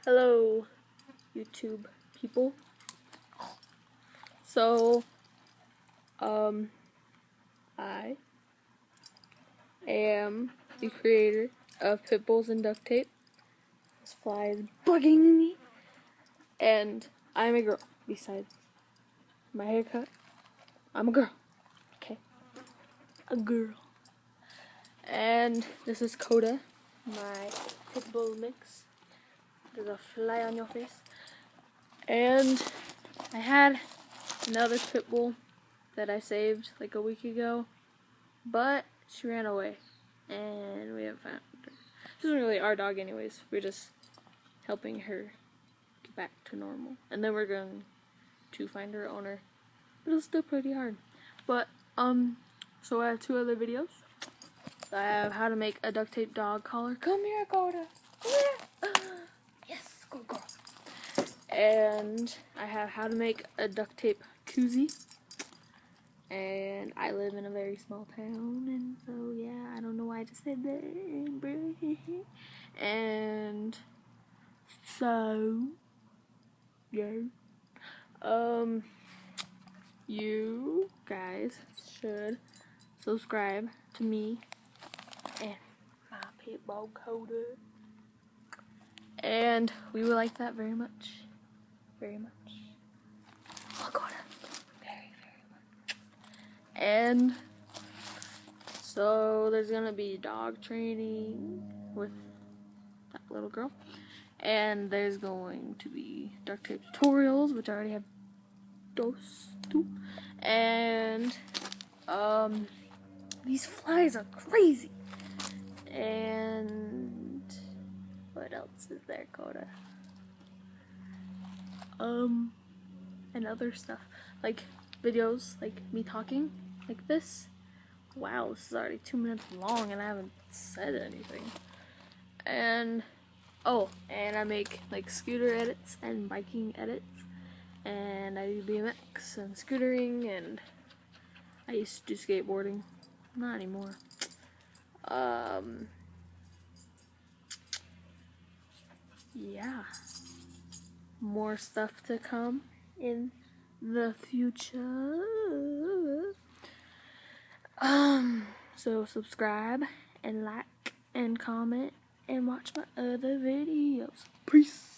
Hello, YouTube people. So, I am the creator of Pitbulls and Duct Tape. This fly is bugging me. And I'm a girl. Besides my haircut, I'm a girl. Okay. A girl. And this is Coda, my Pitbull mix. There's a fly on your face. And I had another Pitbull that I saved like a week ago, but she ran away and we haven't found her. She isn't really our dog anyways. We're just helping her get back to normal. And then we're going to find her owner. But it's still pretty hard. But, so I have 2 other videos. I have how to make a duct tape dog collar. Come here, Coda. Come here. Yes, good girl. And I have how to make a duct tape koozie. And I live in a very small town, and so yeah, I don't know why I just said that. And so yeah, you guys should subscribe to me and my Pitbull Coda, and we would like that very much, very much. Oh, Coda. And so there's gonna be dog training with that little girl, and there's going to be duct tape tutorials, which I already have those two. And these flies are crazy. And what else is there, Coda? And other stuff like videos, like me talking like this. Wow, this is already 2 minutes long and I haven't said anything. And oh, and I make like scooter edits and biking edits, and I do BMX and scootering, and I used to do skateboarding. Not anymore. Yeah, more stuff to come in the future. So subscribe and like and comment and watch my other videos. Peace.